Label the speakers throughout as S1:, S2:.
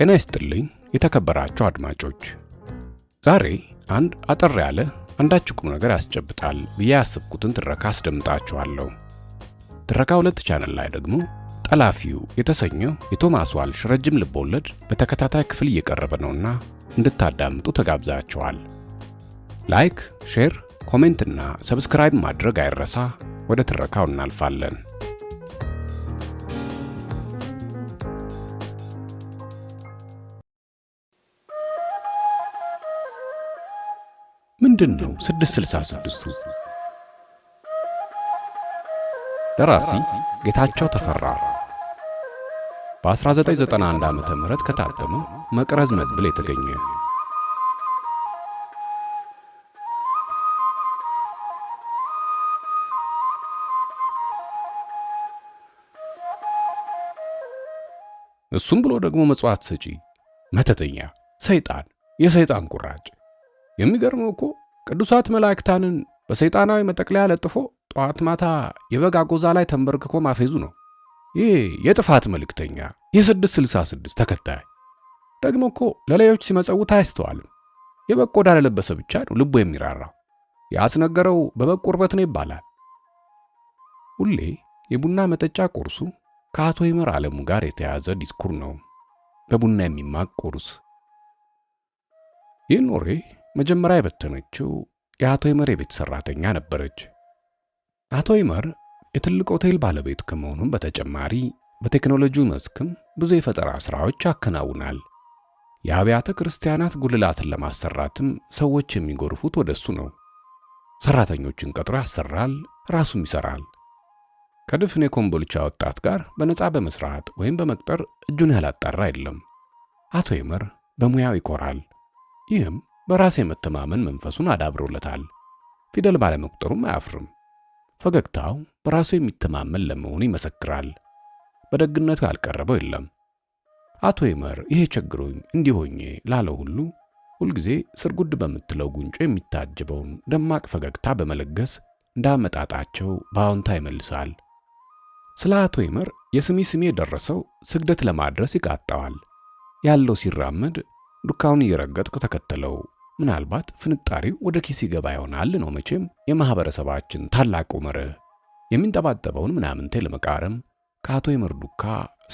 S1: ጤና ይስጥልኝ የተከበራችሁ አድማጮች። ዛሬ አንድ አጠር ያለ አንዳች ቁም ነገር ያስጨብጣል ብዬ ያሰብኩትን ትረካ አስደምጣችኋለሁ። ትረካ 2 ቻናል ላይ ደግሞ ጠላፊው የተሰኘው የቶማስ ዋልሽ ረጅም ልቦለድ በተከታታይ ክፍል እየቀረበ ነውና እንድታዳምጡ ተጋብዛችኋል። ላይክ፣ ሼር፣ ኮሜንትና ሰብስክራይብ ማድረግ አይረሳ። ወደ ትረካው እናልፋለን። ምንድነው 666ቱ? ደራሲ ጌታቸው ተፈራ። በ1991 ዓመተ ምህረት ከታተመ መቅረዝ መዝብል የተገኘ። እሱም ብሎ ደግሞ መጽዋዕት ሰጪ፣ መተተኛ፣ ሰይጣን፣ የሰይጣን ቁራጭ። የሚገርመው እኮ ቅዱሳት መላእክታንን በሰይጣናዊ መጠቅለያ ለጥፎ ጧት ማታ የበግ አጎዛ ላይ ተንበርክኮ ማፌዙ ነው። ይህ የጥፋት መልእክተኛ የ666 ተከታይ ደግሞ እኮ ለሌሎች ሲመጸውት አያስተዋልም። የበግ ቆዳ ለለበሰ ብቻ ነው ልቡ የሚራራው። ያስነገረው በበግ ቁርበት ነው ይባላል። ሁሌ የቡና መጠጫ ቁርሱ ከአቶ ይመር ዓለሙ ጋር የተያዘ ዲስኩር ነው። በቡና የሚማቅ ቁርስ። ይህን ወሬ መጀመሪያ የበተነችው የአቶ ይመር የቤት ሰራተኛ ነበረች። አቶ ይመር የትልቅ ሆቴል ባለቤት ከመሆኑም በተጨማሪ በቴክኖሎጂው መስክም ብዙ የፈጠራ ስራዎች ያከናውናል። የአብያተ ክርስቲያናት ጉልላትን ለማሰራትም ሰዎች የሚጎርፉት ወደሱ ነው። ሰራተኞችን ቀጥሮ ያሰራል፣ ራሱም ይሰራል። ከድፍን የኮምቦልቻ ወጣት ጋር በነፃ በመስራት ወይም በመቅጠር እጁን ያላጣራ የለም። አቶ ይመር በሙያው ይኮራል። ይህም በራስ የመተማመን መንፈሱን አዳብሮለታል። ፊደል ባለመቁጠሩም አያፍርም። ፈገግታው በራሱ የሚተማመን ለመሆኑ ይመሰክራል። በደግነቱ ያልቀረበው የለም። አቶ ይመር ይሄ ቸግሮኝ እንዲሆኜ ላለው ሁሉ ሁልጊዜ ስርጉድ በምትለው ጉንጮ የሚታጀበውን ደማቅ ፈገግታ በመለገስ እንዳመጣጣቸው በአዎንታ ይመልሳል። ስለ አቶ ይመር የስሚ የደረሰው ስግደት ለማድረስ ይቃጣዋል። ያለው ሲራመድ ዱካውን እየረገጥኩ ተከተለው። ምናልባት ፍንጣሪው ወደ ኪስ ይገባ ይሆናል ነው መቼም የማህበረሰባችን ታላቁ መርህ። የሚንጠባጠበውን ምናምንቴ ለመቃረም ከአቶ ይመር ዱካ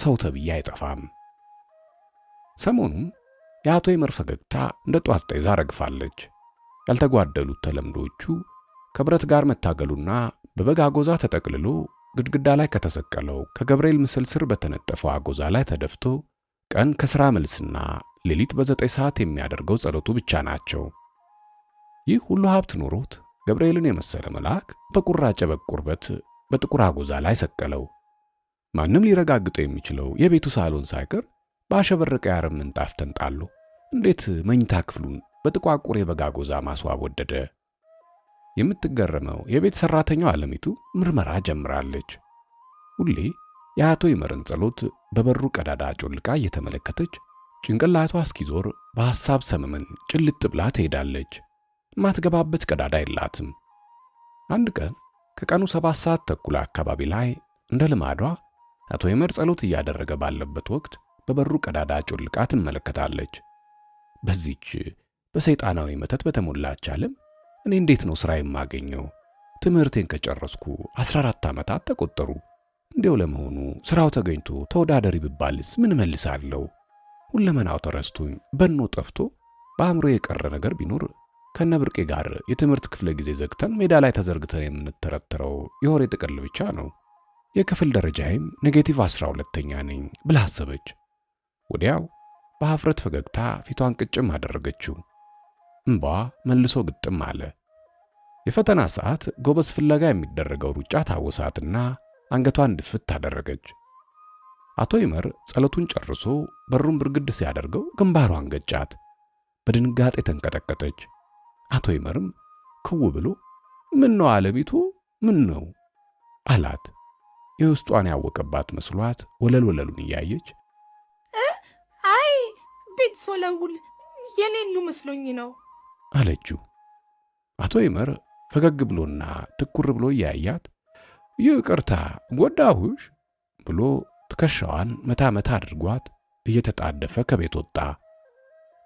S1: ሰው ተብዬ አይጠፋም። ሰሞኑን የአቶ ይመር ፈገግታ እንደ ጧት ጤዛ ረግፋለች። ያልተጓደሉት ተለምዶቹ ከብረት ጋር መታገሉና በበግ አጎዛ ተጠቅልሎ ግድግዳ ላይ ከተሰቀለው ከገብርኤል ምስል ስር በተነጠፈው አጎዛ ላይ ተደፍቶ ቀን ከሥራ መልስና ሌሊት በ9 ሰዓት የሚያደርገው ጸሎቱ ብቻ ናቸው። ይህ ሁሉ ሀብት ኖሮት ገብርኤልን የመሰለ መልአክ በቁራጭ በግ ቁርበት በጥቁር አጎዛ ላይ ሰቀለው። ማንም ሊረጋግጠው የሚችለው የቤቱ ሳሎን ሳይቀር በአሸበረቀ የአረብ ምንጣፍ ተንጣሎ እንዴት መኝታ ክፍሉን በጥቋቁር የበግ አጎዛ ማስዋብ ወደደ? የምትገረመው የቤት ሰራተኛው ዓለሚቱ ምርመራ ጀምራለች። ሁሌ የአቶ ይመርን ጸሎት በበሩ ቀዳዳ ጮልቃ እየተመለከተች ጭንቅላቷ እስኪዞር በሐሳብ ሰመመን ጭልጥ ብላ ትሄዳለች። ማትገባበት ቀዳዳ የላትም። አንድ ቀን ከቀኑ 7 ሰዓት ተኩል አካባቢ ላይ እንደ ልማዷ አቶ ይመር ጸሎት እያደረገ ባለበት ወቅት በበሩ ቀዳዳ ጮልቃ ትመለከታለች። በዚች በሰይጣናዊ መተት በተሞላች ዓለም እኔ እንዴት ነው ሥራ የማገኘው? ትምህርቴን ከጨረስኩ 14 ዓመታት ተቆጠሩ። እንዲያው ለመሆኑ ሥራው ተገኝቶ ተወዳደሪ ብባልስ ምን መልሳለሁ? ሁለመናው ተረስቶኝ በኖ ጠፍቶ በአእምሮ የቀረ ነገር ቢኖር ከነብርቄ ጋር የትምህርት ክፍለ ጊዜ ዘግተን ሜዳ ላይ ተዘርግተን የምንተረተረው የወሬ ጥቅል ብቻ ነው። የክፍል ደረጃዬም ኔጌቲቭ 12ኛ ነኝ ብላ አሰበች። ወዲያው በኀፍረት ፈገግታ ፊቷን ቅጭም አደረገችው። እንባ መልሶ ግጥም አለ። የፈተና ሰዓት ጎበዝ ፍለጋ የሚደረገው ሩጫ ታወሳትና አንገቷን ድፍት አደረገች። አቶ ይመር ጸሎቱን ጨርሶ በሩን ብርግድ ሲያደርገው ግንባሯን ገጫት። በድንጋጤ ተንቀጠቀጠች። አቶ ይመርም ክው ብሎ ምን ነው ዓለሚቱ ምን ነው አላት። የውስጧን ያወቀባት መስሏት ወለሉን እያየች
S2: አይ ቤት ሶለውል የኔሉ መስሎኝ ነው
S1: አለችው። አቶ ይመር ፈገግ ብሎና ትኩር ብሎ እያያት ይቅርታ ጎዳሁሽ ብሎ ትከሻዋን መታ አድርጓት እየተጣደፈ ከቤት ወጣ።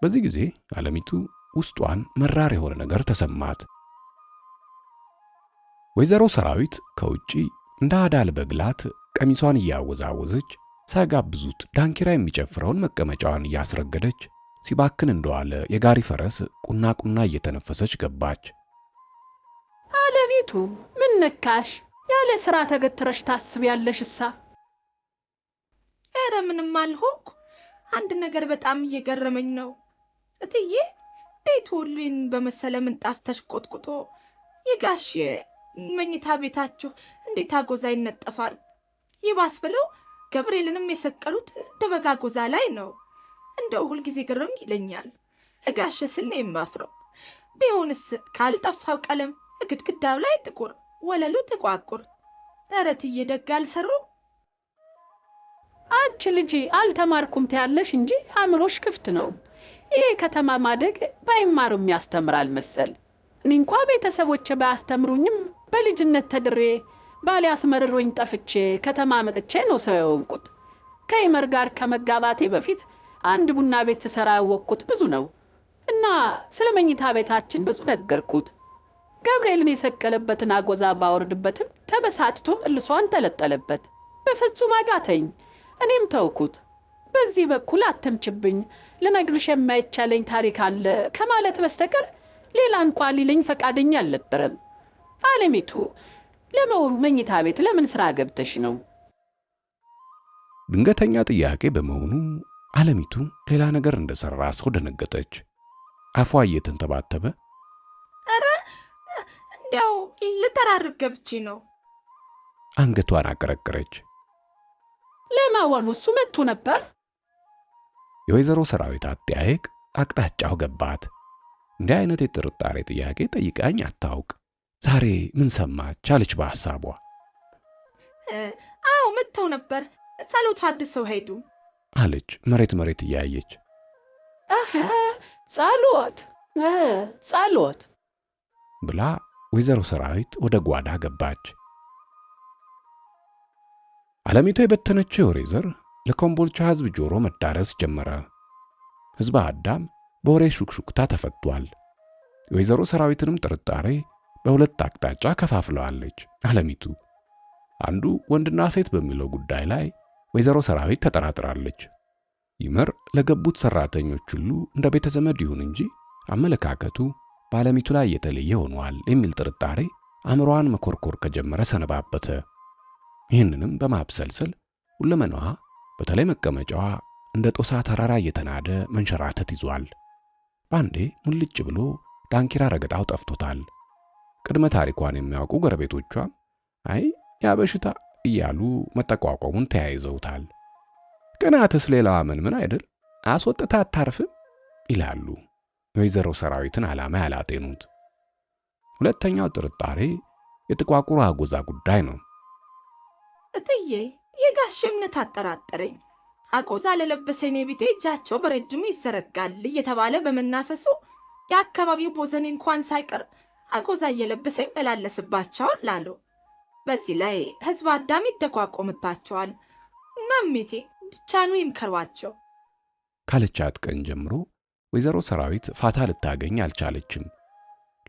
S1: በዚህ ጊዜ ዓለሚቱ ውስጧን መራር የሆነ ነገር ተሰማት። ወይዘሮ ሰራዊት ከውጪ እንደ አዳል በግላት ቀሚሷን እያወዛወዘች ሳይጋብዙት ዳንኪራ የሚጨፍረውን መቀመጫዋን እያስረገደች ሲባክን እንደዋለ የጋሪ ፈረስ ቁና ቁና እየተነፈሰች ገባች።
S3: ዓለሚቱ ምን ነካሽ? ያለ ሥራ ተገትረሽ ታስቢያለሽሳ?
S2: ኧረ ምንም አልሆንኩ። አንድ ነገር በጣም እየገረመኝ ነው እትዬ። ቤቱ ሁሉን በመሰለ ምንጣፍ ተሽቆጥቁጦ የጋሽ መኝታ ቤታችሁ እንዴት አጎዛ ይነጠፋል? ይባስ ብለው ገብርኤልንም የሰቀሉት ደበጋ አጎዛ ላይ ነው። እንደው ሁልጊዜ ግርም ይለኛል። እጋሽ ስል ነው የማፍረው። ቢሆንስ ካልጠፋው ቀለም ግድግዳው ላይ ጥቁር፣ ወለሉ ጥቋቁር። ኧረ እትዬ ደግ አልሰሩ።
S3: አንቺ ልጅ አልተማርኩም ትያለሽ እንጂ አእምሮሽ ክፍት ነው። ይሄ ከተማ ማደግ ባይማሩም ያስተምራል መሰል። እኔ እንኳ ቤተሰቦቼ ባያስተምሩኝም በልጅነት ተድሬ ባሌ አስመርሮኝ ጠፍቼ ከተማ መጥቼ ነው ሰው የሆንኩት። ከይመር ጋር ከመጋባቴ በፊት አንድ ቡና ቤት ስሰራ ያወቅኩት ብዙ ነው እና ስለ መኝታ ቤታችን ብዙ ነገርኩት። ገብርኤልን የሰቀለበትን አጎዛ ባወርድበትም ተበሳጭቶ መልሶን ተለጠለበት። በፍጹም አጋተኝ። እኔም ተውኩት። በዚህ በኩል አተምችብኝ፣ ልነግርሽ የማይቻለኝ ታሪክ አለ ከማለት በስተቀር ሌላ እንኳ ሊለኝ ፈቃደኛ አልነበረም። ዓለሚቱ ለመሆኑ መኝታ ቤት ለምን ሥራ ገብተሽ ነው?
S1: ድንገተኛ ጥያቄ በመሆኑ ዓለሚቱ ሌላ ነገር እንደሰራ ሰው ደነገጠች። አፏ እየተንተባተበ
S2: ኧረ እንዲያው ልጠራርግ ገብቼ ነው።
S1: አንገቷን አቀረቀረች።
S3: ለማወኑ እሱ መጥቶ ነበር?
S1: የወይዘሮ ሰራዊት አጠያየቅ አቅጣጫው ገባት። እንዲህ አይነት የጥርጣሬ ጥያቄ ጠይቃኝ አታውቅ። ዛሬ ምን ሰማች አለች በሐሳቧ።
S2: አዎ መጥተው ነበር፣ ጸሎት አድሰው ሄዱ
S1: አለች መሬት መሬት እያየች።
S3: ጸሎት
S1: ብላ ወይዘሮ ሰራዊት ወደ ጓዳ ገባች። ዓለሚቱ የበተነችው የወሬ ዘር ለኮምቦልቻ ሕዝብ ጆሮ መዳረስ ጀመረ። ሕዝበ አዳም በወሬ ሹክሹክታ ተፈቷል። የወይዘሮ ሰራዊትንም ጥርጣሬ በሁለት አቅጣጫ ከፋፍለዋለች ዓለሚቱ። አንዱ ወንድና ሴት በሚለው ጉዳይ ላይ ወይዘሮ ሰራዊት ተጠራጥራለች። ይመር ለገቡት ሰራተኞች ሁሉ እንደ ቤተ ዘመድ ይሁን እንጂ አመለካከቱ በዓለሚቱ ላይ የተለየ ሆኗል የሚል ጥርጣሬ አእምሮዋን መኮርኮር ከጀመረ ሰነባበተ። ይህንንም በማብሰልሰል ሁለመናዋ በተለይ መቀመጫዋ እንደ ጦሳ ተራራ እየተናደ መንሸራተት ይዟል። ባንዴ ሙልጭ ብሎ ዳንኪራ ረገጣው ጠፍቶታል። ቅድመ ታሪኳን የሚያውቁ ጎረቤቶቿም አይ ያ በሽታ እያሉ መጠቋቋሙን ተያይዘውታል። ቅናትስ ሌላዋ ምን አይደል አስወጥታ አታርፍም ይላሉ። የወይዘሮ ሰራዊትን ዓላማ ያላጤኑት። ሁለተኛው ጥርጣሬ የጥቋቁሩ አጎዛ ጉዳይ ነው።
S2: እትዬ የጋሽ እምነት አጠራጠረኝ። አጎዛ ለለበሰ የኔ ቢጤ እጃቸው በረጅሙ ይዘረጋል እየተባለ በመናፈሱ የአካባቢው ቦዘኔ እንኳን ሳይቀር አጎዛ እየለበሰ ይመላለስባቸዋል ላሉ። በዚህ ላይ ሕዝብ አዳም ይደቋቆምባቸዋል። ማሜቴ ብቻኑ ይምከሯቸው
S1: ካለቻት ቀን ጀምሮ ወይዘሮ ሰራዊት ፋታ ልታገኝ አልቻለችም።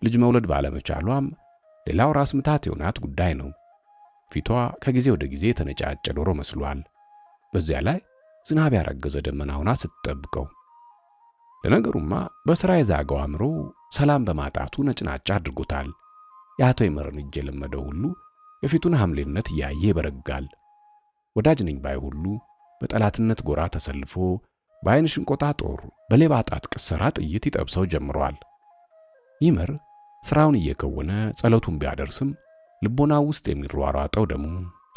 S1: ልጅ መውለድ ባለመቻሏም ሌላው ራስ ምታት የሆናት ጉዳይ ነው። ፊቷ ከጊዜ ወደ ጊዜ የተነጫጨ ዶሮ መስሏል። በዚያ ላይ ዝናብ ያረገዘ ደመና ሆና ስትጠብቀው፣ ለነገሩማ በሥራ የዛገው አእምሮ ሰላም በማጣቱ ነጭናጫ አድርጎታል። የአቶ ይመርን እጅ የለመደው ሁሉ የፊቱን ሐምሌነት እያየ ይበረጋል። ወዳጅ ነኝ ባይ ሁሉ በጠላትነት ጎራ ተሰልፎ በዓይን ሽንቆጣ ጦር በሌባ ጣት ቅሰራ ጥይት ይጠብሰው ጀምሯል። ይመር ሥራውን እየከወነ ጸሎቱን ቢያደርስም ልቦና ውስጥ የሚሯሯጠው ደግሞ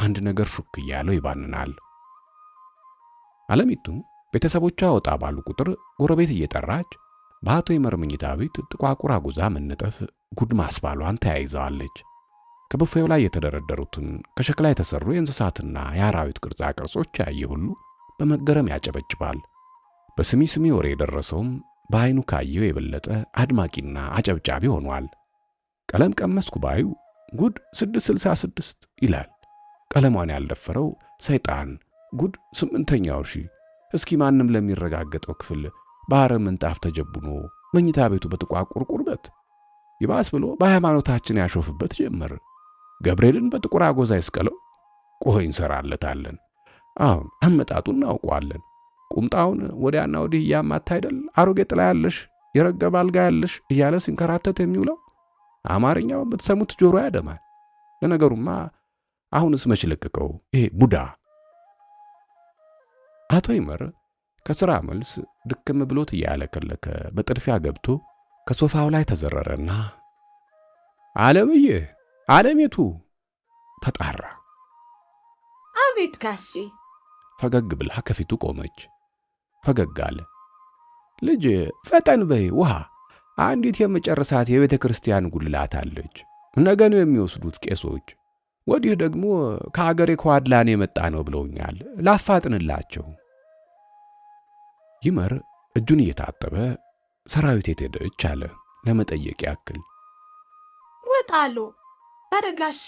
S1: አንድ ነገር ሹክ እያለው ይባንናል። ዓለሚቱ ቤተሰቦቿ ወጣ ባሉ ቁጥር ጎረቤት እየጠራች በአቶ ይመር መኝታ ቤት ጥቋቁር አጎዛ መነጠፍ ጉድ ማስባሏን ተያይዘዋለች። ከቡፌው ላይ የተደረደሩትን ከሸክላ የተሰሩ የእንስሳትና የአራዊት ቅርጻ ቅርጾች ያየ ሁሉ በመገረም ያጨበጭባል። በስሚ ስሚ ወሬ የደረሰውም በዓይኑ ካየው የበለጠ አድማቂና አጨብጫቢ ሆኗል። ቀለም ቀመስ ኩባዩ ጉድ 666 ይላል። ቀለሟን ያልደፈረው ሰይጣን ጉድ 8ኛው ሺህ እስኪ ማንም ለሚረጋገጠው ክፍል ባህረ ምንጣፍ ተጀቡኖ መኝታ ቤቱ በጥቋቁር ቁርበት ይባስ ብሎ በሃይማኖታችን ያሾፍበት ጀመር። ገብርኤልን በጥቁር አጎዛ ይስቀለው። ቆይ እንሰራለታለን። አሁን አመጣጡን እናውቀዋለን። ቁምጣውን ወዲያና ወዲህ እያማታ አይደል አሮጌ ጥላ ያለሽ የረገበ አልጋ ያለሽ እያለ ሲንከራተት የሚውለው። አማርኛው ብትሰሙት ጆሮ ያደማል። ለነገሩማ አሁንስ መች ለቀቀው ይሄ ቡዳ። አቶ ይመር ከሥራ መልስ ድክም ብሎት እያለከለከ በጥድፊያ ገብቶ ከሶፋው ላይ ተዘረረና ዓለምዬ፣ ዓለሜቱ ተጣራ።
S2: አቤት ጋሼ።
S1: ፈገግ ብላ ከፊቱ ቆመች። ፈገግ አለ። ልጅ ፈጠን በይ፣ ውሃ አንዲት የመጨረሳት የቤተ ክርስቲያን ጉልላት አለች። ነገ ነው የሚወስዱት ቄሶች። ወዲህ ደግሞ ከአገሬ ከዋድላን የመጣ ነው ብለውኛል። ላፋጥንላቸው። ይመር እጁን እየታጠበ ሰራዊት የት ሄደች አለ ለመጠየቅ ያክል።
S2: ወጣሉ። ኧረ ጋሼ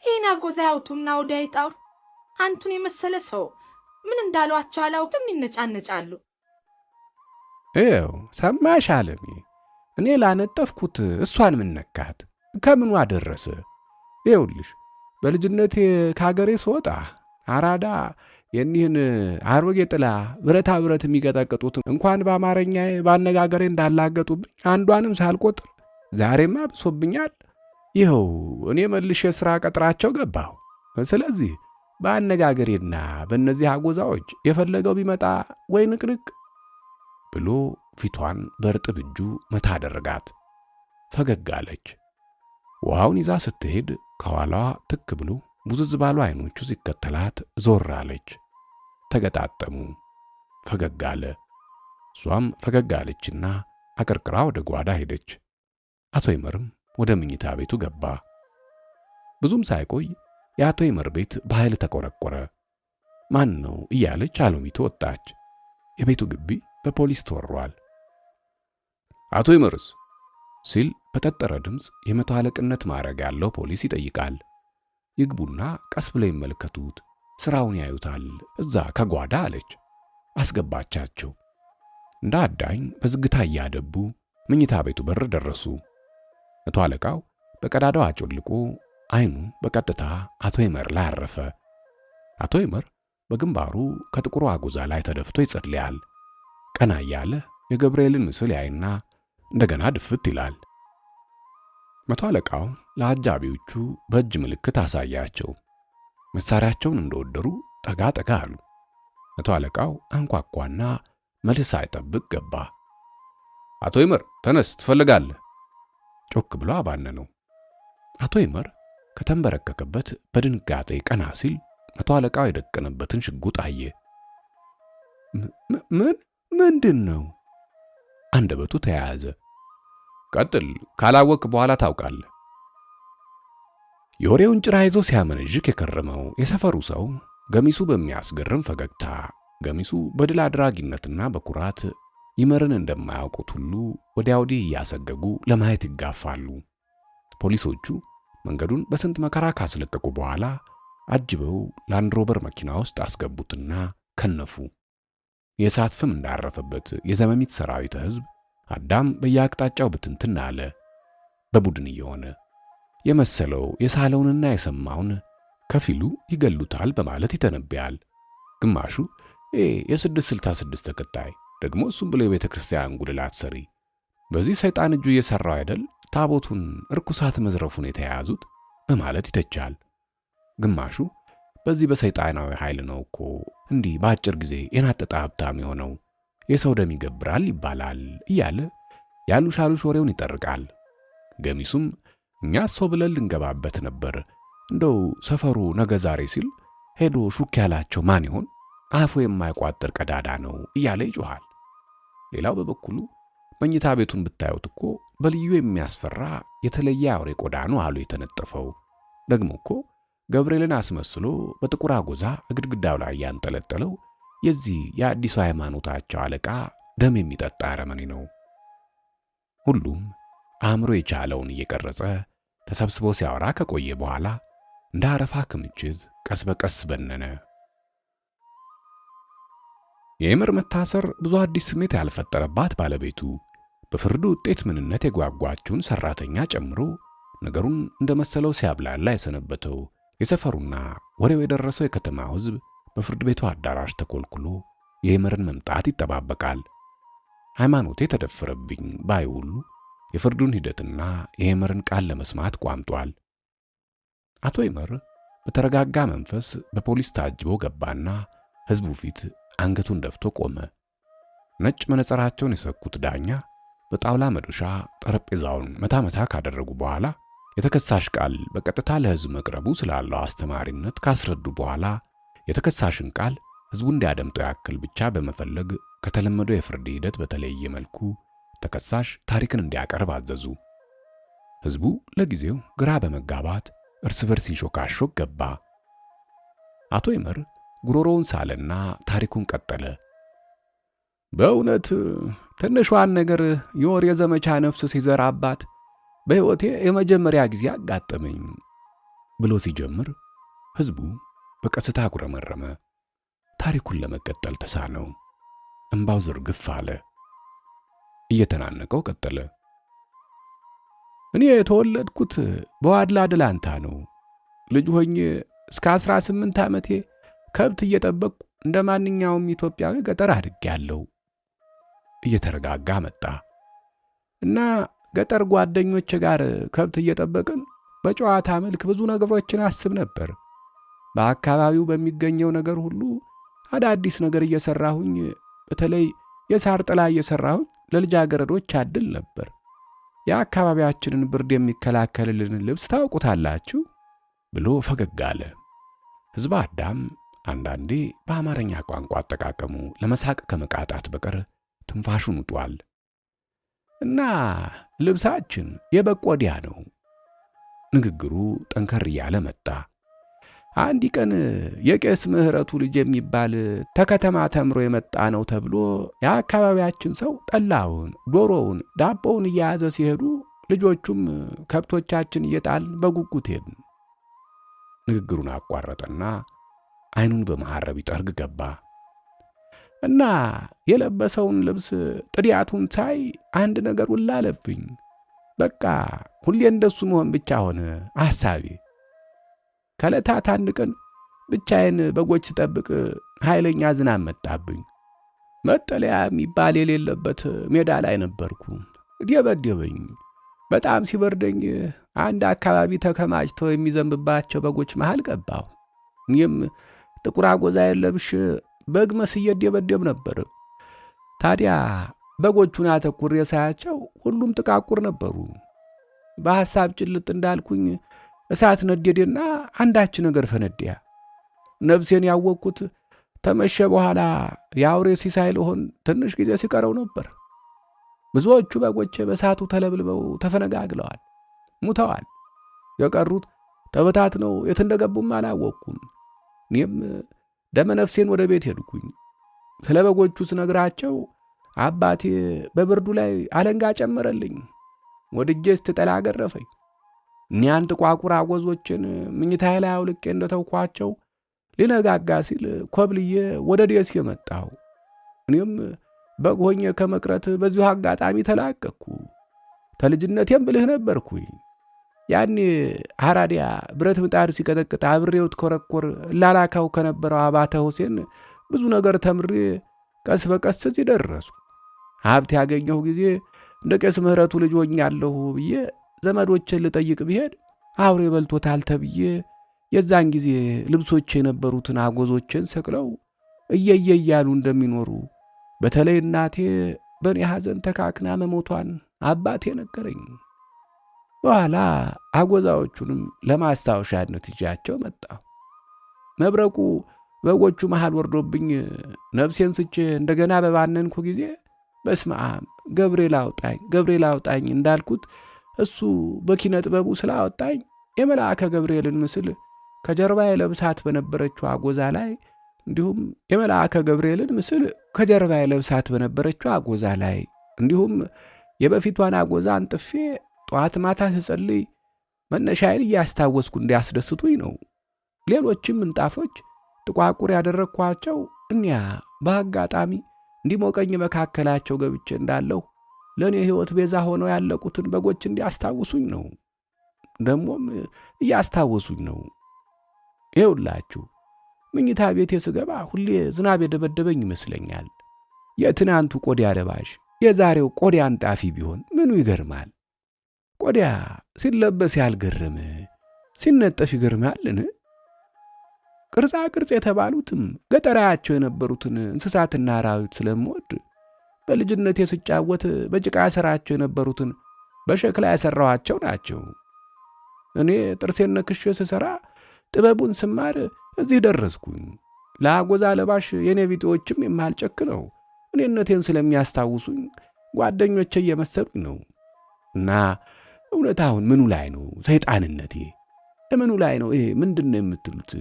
S2: ይህን አጎዛ ያውቱና ወዲያ ይጣሩ። አንቱን የመሰለ ሰው ምን እንዳሏቸው አላውቅም፣ ይነጫነጫሉ።
S1: ይኸው ሰማሽ ዓለሜ፣ እኔ ላነጠፍኩት እሷን ምን ነካት? ከምኑ አደረሰ? ይኸውልሽ በልጅነቴ ከአገሬ ስወጣ አራዳ የኒህን አሮጌ ጥላ ብረታ ብረት የሚቀጠቅጡት እንኳን በአማርኛ ባነጋገሬ እንዳላገጡብኝ አንዷንም ሳልቆጥር ዛሬማ ብሶብኛል። ይኸው እኔ መልሼ ሥራ ቀጥራቸው ገባሁ። ስለዚህ በአነጋገሬና በእነዚህ አጎዛዎች የፈለገው ቢመጣ ወይ ንቅንቅ ብሎ ፊቷን በርጥብ እጁ መታ አደረጋት። ፈገግ አለች። ውሃውን ይዛ ስትሄድ ከኋላዋ ትክ ብሎ ቡዝዝ ባሉ አይኖቹ ሲከተላት ዞር አለች። ተገጣጠሙ። ፈገግ አለ። እሷም ፈገግ አለችና አቀርቅራ ወደ ጓዳ ሄደች። አቶ ይመርም ወደ መኝታ ቤቱ ገባ። ብዙም ሳይቆይ የአቶ ይመር ቤት በኃይል ተቆረቆረ። ማን ነው እያለች አሎሚቱ ወጣች። የቤቱ ግቢ በፖሊስ ተወሯል። አቶ ይመርስ ሲል በጠጠረ ድምፅ የመቶ አለቅነት ማዕረግ ያለው ፖሊስ ይጠይቃል። ይግቡና ቀስ ብለው ይመለከቱት፣ ስራውን ያዩታል እዛ ከጓዳ አለች። አስገባቻቸው። እንደ አዳኝ በዝግታ እያደቡ መኝታ ቤቱ በር ደረሱ። መቶ አለቃው በቀዳዳው አጮልቆ አይኑ በቀጥታ አቶ ይመር ላይ አረፈ። አቶ ይመር በግንባሩ ከጥቁሩ አጎዛ ላይ ተደፍቶ ይጸልያል። ቀና እያለ የገብርኤልን ምስል ያይና እንደገና ድፍት ይላል። መቶ አለቃው ለአጃቢዎቹ በእጅ ምልክት አሳያቸው። መሳሪያቸውን እንደወደሩ ጠጋ ጠጋ አሉ። መቶ አለቃው አንኳኳና መልስ ሳይጠብቅ ገባ። አቶ ይመር ተነስ፣ ትፈልጋለህ? ጮክ ብሎ አባነነው። አቶ ይመር ከተንበረከከበት በድንጋጤ ቀና ሲል መቶ አለቃው የደቀነበትን ሽጉጥ አየ። ምንድን ነው? አንደበቱ ተያያዘ። ቀጥል፣ ካላወቅ በኋላ ታውቃለህ። የወሬውን ጭራ ይዞ ሲያመነዥክ የከረመው የሰፈሩ ሰው ገሚሱ በሚያስገርም ፈገግታ፣ ገሚሱ በድል አድራጊነትና በኩራት ይመርን እንደማያውቁት ሁሉ ወዲያ ወዲህ እያሰገጉ ለማየት ይጋፋሉ። ፖሊሶቹ መንገዱን በስንት መከራ ካስለቀቁ በኋላ አጅበው ላንድሮበር መኪና ውስጥ አስገቡትና ከነፉ። የእሳት ፍም እንዳረፈበት የዘመሚት ሰራዊት ሕዝብ አዳም በየአቅጣጫው ብትንትን አለ። በቡድን እየሆነ የመሰለው የሳለውንና የሰማውን ከፊሉ ይገሉታል በማለት ይተነብያል። ግማሹ የ666 ተከታይ ደግሞ እሱም ብሎ የቤተ ክርስቲያን ጉልላት ሰሪ በዚህ ሰይጣን እጁ እየሰራው አይደል ታቦቱን እርኩሳት መዝረፉን የተያያዙት በማለት ይተቻል። ግማሹ በዚህ በሰይጣናዊ ኃይል ነው እኮ እንዲህ በአጭር ጊዜ የናጠጣ ሀብታም የሆነው የሰው ደም ይገብራል ይባላል እያለ ያሉሻሉሽ ወሬውን ይጠርቃል። ገሚሱም እኛ ሰው ብለን ልንገባበት ነበር፣ እንደው ሰፈሩ ነገ ዛሬ ሲል ሄዶ ሹክ ያላቸው ማን ይሆን? አፉ የማይቋጥር ቀዳዳ ነው እያለ ይጮሃል። ሌላው በበኩሉ መኝታ ቤቱን ብታዩት እኮ በልዩ የሚያስፈራ የተለየ አውሬ ቆዳ ነው አሉ የተነጠፈው። ደግሞ እኮ ገብርኤልን አስመስሎ በጥቁር አጎዛ ግድግዳው ላይ ያንጠለጠለው የዚህ የአዲሱ ሃይማኖታቸው አለቃ ደም የሚጠጣ አረመኔ ነው። ሁሉም አእምሮ የቻለውን እየቀረጸ ተሰብስቦ ሲያወራ ከቆየ በኋላ እንደ አረፋ ክምችት ቀስ በቀስ በነነ። የይመር መታሰር ብዙ አዲስ ስሜት ያልፈጠረባት ባለቤቱ በፍርዱ ውጤት ምንነት የጓጓችውን ሰራተኛ ጨምሮ ነገሩን እንደመሰለው ሲያብላላ የሰነበተው የሰፈሩና ወሬው የደረሰው የከተማው ሕዝብ በፍርድ ቤቱ አዳራሽ ተኮልኩሎ የይመርን መምጣት ይጠባበቃል። ሃይማኖቴ ተደፈረብኝ ባይ ሁሉ የፍርዱን ሂደትና የይመርን ቃል ለመስማት ቋምጧል። አቶ ይመር በተረጋጋ መንፈስ በፖሊስ ታጅቦ ገባና ሕዝቡ ፊት አንገቱን ደፍቶ ቆመ። ነጭ መነጽራቸውን የሰኩት ዳኛ በጣውላ መዶሻ ጠረጴዛውን መታ ካደረጉ በኋላ የተከሳሽ ቃል በቀጥታ ለሕዝብ መቅረቡ ስላለው አስተማሪነት ካስረዱ በኋላ የተከሳሽን ቃል ሕዝቡ እንዲያደምጠው ያክል ብቻ በመፈለግ ከተለመደው የፍርድ ሂደት በተለየ መልኩ ተከሳሽ ታሪክን እንዲያቀርብ አዘዙ። ሕዝቡ ለጊዜው ግራ በመጋባት እርስ በርስ ሲሾካሾክ ገባ። አቶ ይመር ጉሮሮውን ሳለና ታሪኩን ቀጠለ። በእውነት ትንሿን ነገር የወር የዘመቻ ነፍስ ሲዘራባት በሕይወቴ የመጀመሪያ ጊዜ አጋጠመኝ ብሎ ሲጀምር ሕዝቡ በቀስታ አጉረመረመ። ታሪኩን ለመቀጠል ተሳነው። እንባው ዝርግፍ አለ። እየተናነቀው ቀጠለ። እኔ የተወለድኩት በዋድላ ድላንታ ነው። ልጅ ሆኜ እስከ 18 ዓመቴ ከብት እየጠበቅኩ እንደ ማንኛውም ኢትዮጵያዊ ገጠር አድጌያለሁ። እየተረጋጋ መጣ እና ገጠር ጓደኞቼ ጋር ከብት እየጠበቅን በጨዋታ መልክ ብዙ ነገሮችን አስብ ነበር። በአካባቢው በሚገኘው ነገር ሁሉ አዳዲስ ነገር እየሰራሁኝ፣ በተለይ የሳር ጥላ እየሰራሁኝ ለልጃገረዶች አድል ነበር። የአካባቢያችንን ብርድ የሚከላከልልን ልብስ ታውቁታላችሁ ብሎ ፈገግ አለ። ሕዝበ አዳም አንዳንዴ በአማርኛ ቋንቋ አጠቃቀሙ ለመሳቅ ከመቃጣት በቀር ትንፋሹን ውጧል። እና ልብሳችን የበቆዲያ ነው። ንግግሩ ጠንከር እያለ መጣ። አንድ ቀን የቄስ ምህረቱ ልጅ የሚባል ተከተማ ተምሮ የመጣ ነው ተብሎ የአካባቢያችን ሰው ጠላውን፣ ዶሮውን፣ ዳቦውን እየያዘ ሲሄዱ ልጆቹም ከብቶቻችን እየጣልን በጉጉት ሄድን። ንግግሩን አቋረጠና ዓይኑን በመሐረብ ይጠርግ ገባ እና የለበሰውን ልብስ ጥዲያቱን ሳይ አንድ ነገር ውላ አለብኝ። በቃ ሁሌ እንደሱ መሆን ብቻ ሆነ ሐሳቤ። ከዕለታት አንድ ቀን ብቻዬን በጎች ስጠብቅ ኃይለኛ ዝናብ መጣብኝ። መጠለያ የሚባል የሌለበት ሜዳ ላይ ነበርኩ። ደበደበኝ። በጣም ሲበርደኝ አንድ አካባቢ ተከማችተው የሚዘንብባቸው በጎች መሃል ገባሁ። እኔም ጥቁር አጎዛዬን ለብሼ በግ መስዬ ደበደብ ነበር። ታዲያ በጎቹን አተኩሬ ሳያቸው ሁሉም ጥቃቁር ነበሩ። በሐሳብ ጭልጥ እንዳልኩኝ እሳት ነደደና አንዳች ነገር ፈነደያ። ነፍሴን ያወቅኩት ተመሸ በኋላ የአውሬ ሲሳይ ልሆን ትንሽ ጊዜ ሲቀረው ነበር። ብዙዎቹ በጎቼ በእሳቱ ተለብልበው ተፈነጋግለዋል፣ ሙተዋል። የቀሩት ተበታትነው የት እንደገቡም አላወቅኩም። እኔም ደመ ነፍሴን ወደ ቤት ሄድኩኝ። ስለ በጎቹ ስነግራቸው አባቴ በብርዱ ላይ አለንጋ ጨመረልኝ። ወድጄ ስትጠላ አገረፈኝ። እኒያን ጥቋቁር አጎዞችን ምኝታዬ ላይ አውልቄ እንደተውኳቸው ሊነጋጋ ሲል ኮብልዬ ወደ ደሴ መጣሁ። እኔም በግ ሆኜ ከመቅረት በዚሁ አጋጣሚ ተላቀቅኩ። ተልጅነቴም ብልህ ነበርኩኝ። ያኔ አራዲያ ብረት ምጣድ ሲቀጠቅጥ አብሬውት ኮረኮር ላላካው ከነበረው አባተ ሁሴን ብዙ ነገር ተምሬ ቀስ በቀስ እዚህ ደረስኩ። ሀብት ያገኘሁ ጊዜ እንደ ቄስ ምህረቱ ልጅ ሆኛለሁ ብዬ ዘመዶችን ልጠይቅ ብሄድ አውሬ በልቶታል ተብዬ የዛን ጊዜ ልብሶች የነበሩትን አጎዞችን ሰቅለው እየየ እያሉ እንደሚኖሩ በተለይ እናቴ በእኔ ሐዘን ተካክና መሞቷን አባቴ ነገረኝ። በኋላ አጎዛዎቹንም ለማስታወሻነት ይዣቸው መጣሁ። መብረቁ በጎቹ መሃል ወርዶብኝ ነፍሴን ስቼ እንደገና በባነንኩ ጊዜ በስመ አብ ገብርኤል አውጣኝ እንዳልኩት እሱ በኪነ ጥበቡ ስላወጣኝ የመልአከ ገብርኤልን ምስል ከጀርባዬ ለብሳት በነበረችው አጎዛ ላይ እንዲሁም የመልአከ ገብርኤልን ምስል ከጀርባዬ ለብሳት በነበረችው አጎዛ ላይ እንዲሁም የበፊቷን አጎዛ አንጥፌ ጠዋት ማታ ስጸልይ መነሻዬን እያስታወስኩ እንዲያስደስቱኝ ነው። ሌሎችም ምንጣፎች ጥቋቁር ያደረግኳቸው እኒያ በአጋጣሚ እንዲሞቀኝ መካከላቸው ገብቼ እንዳለሁ ለእኔ ሕይወት ቤዛ ሆነው ያለቁትን በጎች እንዲያስታውሱኝ ነው። ደግሞም እያስታወሱኝ ነው። ይኸውላችሁ መኝታ ቤቴ ስገባ ሁሌ ዝናብ የደበደበኝ ይመስለኛል። የትናንቱ ቆዳ ለባሽ የዛሬው ቆዳ አንጣፊ ቢሆን ምኑ ይገርማል? ቆዳ ሲለበስ ያልገረመ ሲነጠፍ ይገርማልን? ቅርጻ ቅርጽ የተባሉትም ገጠራያቸው የነበሩትን እንስሳትና አራዊት ስለምወድ በልጅነቴ ስጫወት በጭቃ ያሰራቸው የነበሩትን በሸክላ ያሰራኋቸው ናቸው። እኔ ጥርሴን ነክሼ ስሰራ ጥበቡን ስማር እዚህ ደረስኩኝ። ለአጎዛ ለባሽ የኔ ቢጤዎችም የማልጨክነው እኔነቴን ስለሚያስታውሱኝ ጓደኞቼ እየመሰሉኝ ነው። እና እውነት አሁን ምኑ ላይ ነው ሰይጣንነቴ? ምኑ ላይ ነው? ይሄ ምንድን ነው የምትሉት?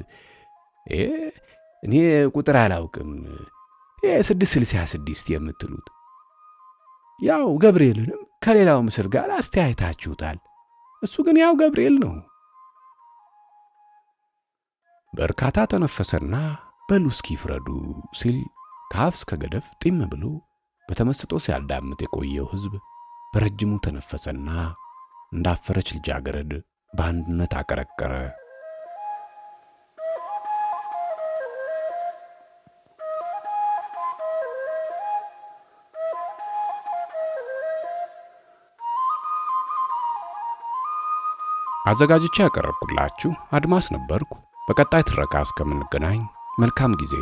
S1: እኔ ቁጥር አላውቅም። 666 የምትሉት ያው ገብርኤልንም ከሌላው ምስል ጋር አስተያየታችሁታል። እሱ ግን ያው ገብርኤል ነው። በርካታ ተነፈሰና በሉ እስኪ ፍረዱ ሲል ከአፍ እስከ ገደፍ ጢም ብሎ በተመስጦ ሲያዳምጥ የቆየው ሕዝብ በረጅሙ ተነፈሰና እንዳፈረች ልጃገረድ በአንድነት አቀረቀረ። አዘጋጅቼ ያቀረብኩላችሁ አድማስ ነበርኩ። በቀጣይ ትረካ እስከምንገናኝ መልካም ጊዜ